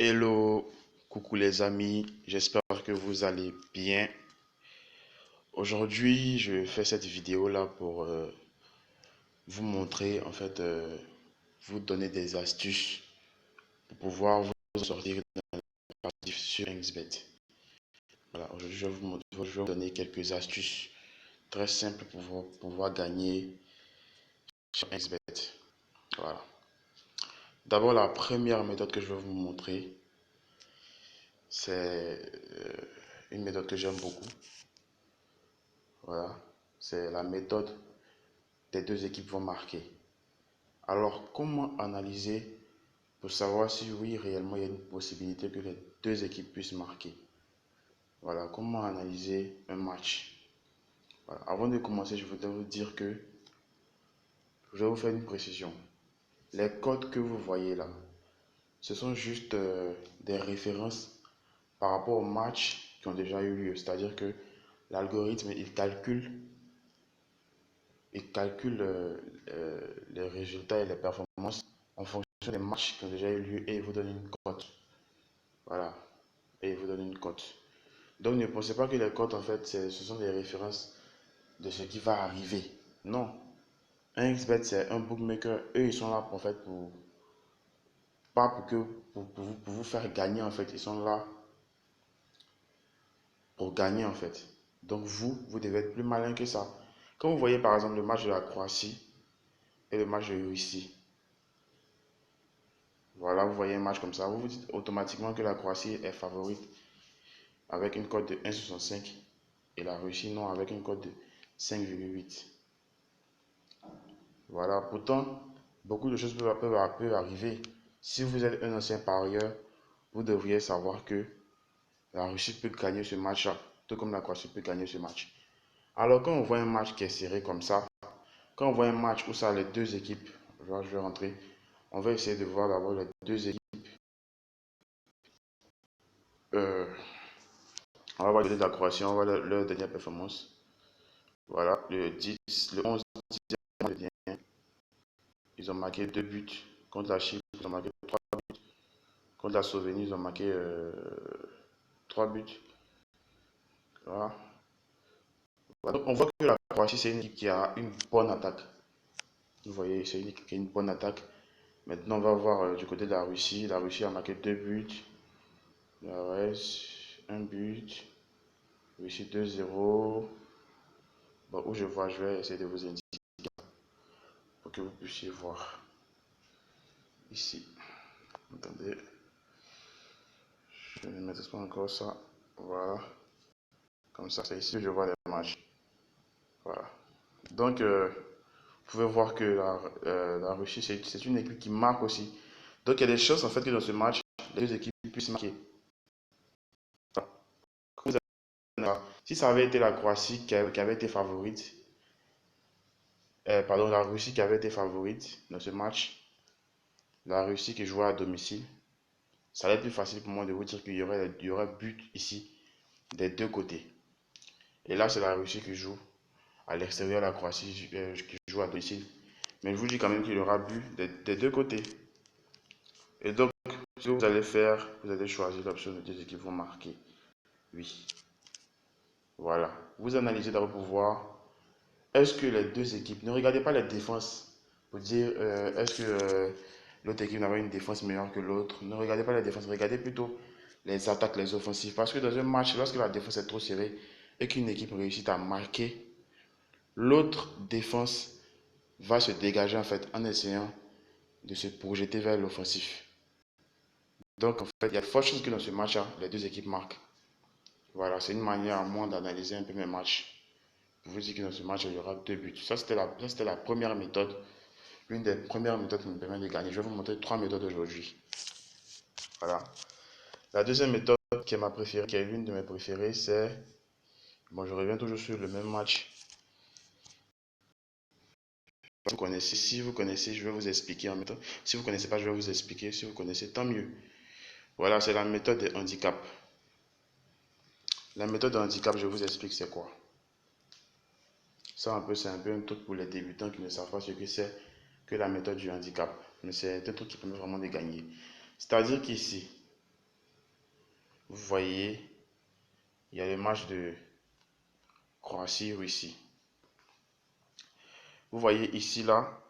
Hello, coucou les amis, j'espère que vous allez bien. Aujourd'hui, je fais cette vidéo là pour vous montrer, vous donner des astuces pour pouvoir vous sortir d'un passif sur XBet. Voilà, aujourd'hui, je vais vous donner quelques astuces très simples pour pouvoir gagner sur XBet. Voilà. D'abord, la première méthode que je vais vous montrer, c'est une méthode que j'aime beaucoup. Voilà, c'est la méthode des deux équipes vont marquer. Alors, comment analyser pour savoir si oui, réellement, il y a une possibilité que les deux équipes puissent marquer? Voilà, comment analyser un match? Voilà. Avant de commencer, je voudrais vous dire que je vais vous faire une précision. Les codes que vous voyez là, ce sont juste des références par rapport aux matchs qui ont déjà eu lieu. C'est-à-dire que l'algorithme, il calcule les résultats et les performances en fonction des matchs qui ont déjà eu lieu et il vous donne une cote. Voilà. Et il vous donne une cote. Donc ne pensez pas que les cotes, en fait, ce sont des références de ce qui va arriver. Non. Un XBet, c'est un bookmaker. Eux, ils sont là en fait pas pour vous faire gagner, en fait. Ils sont là pour gagner, en fait. Donc vous devez être plus malin que ça. Quand vous voyez par exemple le match de la Croatie et le match de Russie, voilà, vous voyez un match comme ça, vous vous dites automatiquement que la Croatie est favorite avec une cote de 1,65 et la Russie non avec une cote de 5,8. Voilà, pourtant, beaucoup de choses peuvent arriver. Si vous êtes un ancien parieur, vous devriez savoir que la Russie peut gagner ce match-là, tout comme la Croatie peut gagner ce match. Alors, quand on voit un match qui est serré comme ça, quand on voit un match où ça, les deux équipes, je vais rentrer, on va essayer de voir d'abord les deux équipes. Euh, on va voir de la Croatie, on va voir leur dernière performance. Voilà, le 11, 10e, ils ont marqué 2 buts. Contre la Chypre, ils ont marqué 3 buts. Contre la Slovénie, ils ont marqué 3 buts. Voilà. Donc, on voit que la Croatie, c'est une équipe qui a une bonne attaque. Vous voyez, c'est une équipe qui a une bonne attaque. Maintenant, on va voir du côté de la Russie. La Russie a marqué 2 buts. La Russie, 1 but. Russie 2-0. Bon, où je vois, je vais essayer de vous indiquer pour que vous puissiez voir. Ici. Attendez. Je ne mettrai pas encore ça. Voilà. Comme ça, c'est ici que je vois les matchs. Voilà. Donc, vous pouvez voir que la Russie, c'est une équipe qui marque aussi. Donc, il y a des chances en fait que dans ce match, les deux équipes puissent marquer. Si ça avait été la Croatie qui avait été favorite, pardon, la Russie qui avait été favorite dans ce match, la Russie qui jouait à domicile, ça allait être plus facile pour moi de vous dire qu'il y aurait but ici des deux côtés. Et là, c'est la Russie qui joue à l'extérieur, la Croatie qui joue à domicile. Mais je vous dis quand même qu'il y aura but des deux côtés. Et donc, ce que vous allez faire, vous allez choisir l'option de deux équipes vont marquer. Oui. Voilà. Vous analysez d'abord pour voir est-ce que les deux équipes, ne regardez pas les défenses pour dire est-ce que l'autre équipe n'avait une défense meilleure que l'autre. Ne regardez pas les défenses, regardez plutôt les attaques, les offensives. Parce que dans un match, lorsque la défense est trop serrée et qu'une équipe réussit à marquer, l'autre défense va se dégager en fait en essayant de se projeter vers l'offensif. Donc en fait, il y a de fortes chances que dans ce match-là, les deux équipes marquent. Voilà, c'est une manière à moi d'analyser un peu mes matchs. Je vous dis que dans ce match, il y aura 2 buts. Ça, c'était la première méthode. L'une des premières méthodes qui me permet de gagner. Je vais vous montrer 3 méthodes aujourd'hui. Voilà. La deuxième méthode qui est ma préférée, qui est l'une de mes préférées, c'est... Bon, je reviens toujours sur le même match. Si vous connaissez, je vais vous expliquer en méthode. Si vous ne connaissez pas, je vais vous expliquer. Si vous connaissez, tant mieux. Voilà, c'est la méthode des handicaps. La méthode de handicap, je vous explique c'est quoi. Ça, c'est un peu un truc pour les débutants qui ne savent pas ce que c'est que la méthode du handicap. Mais c'est un truc qui permet vraiment de gagner. C'est-à-dire qu'ici, vous voyez, il y a le match de Croatie-Russie. Vous voyez ici, là,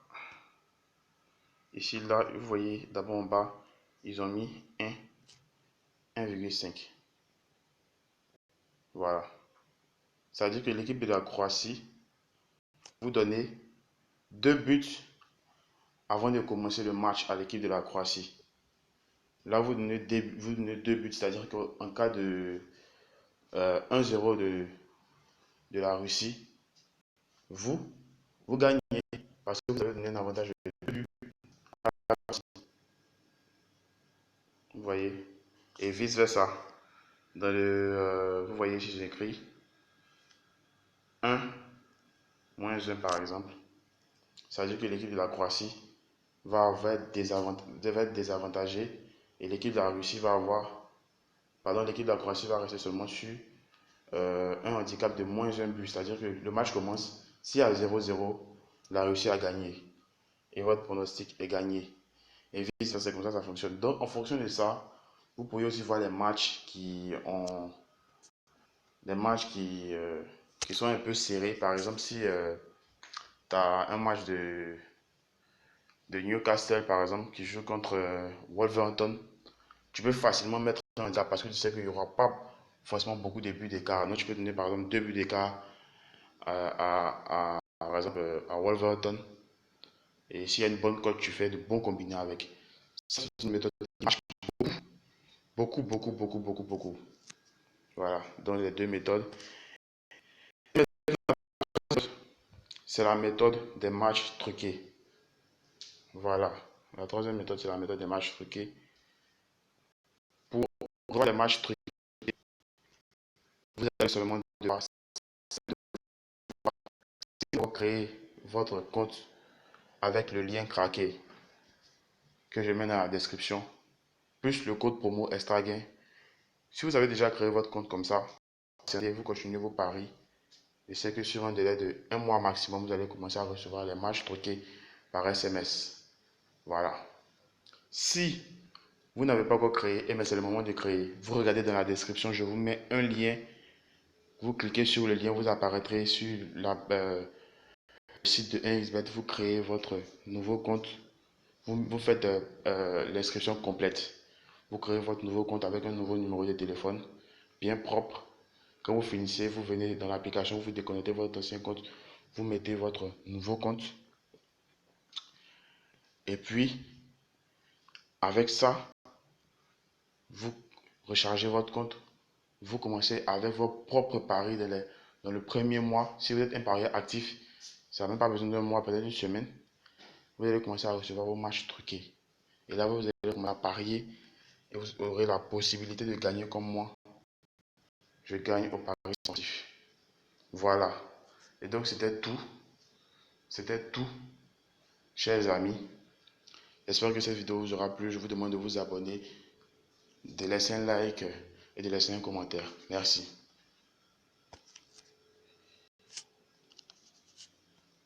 vous voyez d'abord en bas, ils ont mis 1,5. Voilà. Ça veut dire que l'équipe de la Croatie vous donnez 2 buts avant de commencer le match à l'équipe de la Croatie. Là, vous donnez 2 buts, c'est-à-dire qu'en cas de 1-0 de la Russie, vous gagnez parce que vous avez donné un avantage de 2 buts. Vous voyez? Et vice-versa. Vous voyez ici, j'ai écrit 1 moins 1 par exemple. Ça veut dire que l'équipe de la Croatie va être désavantagée et l'équipe de la Russie va avoir, l'équipe de la Croatie va rester seulement sur un handicap de moins 1 but. C'est-à-dire que le match commence, si à 0-0, la Russie a gagné et votre pronostic est gagné. Et vice-versa, c'est comme ça que ça fonctionne. Donc, en fonction de ça, vous pouvez aussi voir les matchs qui sont un peu serrés. Par exemple, si tu as un match de Newcastle, par exemple, qui joue contre Wolverhampton, tu peux facilement mettre un handicap parce que tu sais qu'il n'y aura pas forcément beaucoup de buts d'écart. Donc, tu peux donner par exemple 2 buts d'écart par exemple, à Wolverhampton. Et s'il y a une bonne cote, tu fais de bons combinés avec. Ça, c'est une méthode qui marche beaucoup, beaucoup, beaucoup, beaucoup, beaucoup. Voilà, donc les deux méthodes. C'est la méthode des matchs truqués. Voilà. La troisième méthode, c'est la méthode des matchs truqués. Pour voir les matchs truqués, vous allez seulement devoir créer votre compte avec le lien craqué que je mets dans la description, plus le code promo ExtraGain. Si vous avez déjà créé votre compte comme ça, vous continuez vos paris. Je sais que sur un délai de 1 mois maximum, vous allez commencer à recevoir les matchs truqués par SMS. Voilà. Si vous n'avez pas encore créé, mais c'est le moment de créer, vous regardez dans la description, je vous mets un lien. Vous cliquez sur le lien, vous apparaîtrez sur le site de 1xBet, vous créez votre nouveau compte. Vous faites l'inscription complète. Vous créez votre nouveau compte avec un nouveau numéro de téléphone, bien propre. Quand vous finissez, vous venez dans l'application, vous déconnectez votre ancien compte, vous mettez votre nouveau compte. Et puis, avec ça, vous rechargez votre compte. Vous commencez avec vos propres paris dans le premier mois. Si vous êtes un parieur actif, ça n'a même pas besoin d'un mois, peut-être une semaine. Vous allez commencer à recevoir vos matchs truqués. Et là, vous allez commencer à parier et vous aurez la possibilité de gagner comme moi. Je gagne au pari sportif. Voilà. Et donc, c'était tout. C'était tout, chers amis. J'espère que cette vidéo vous aura plu. Je vous demande de vous abonner, de laisser un like et de laisser un commentaire. Merci.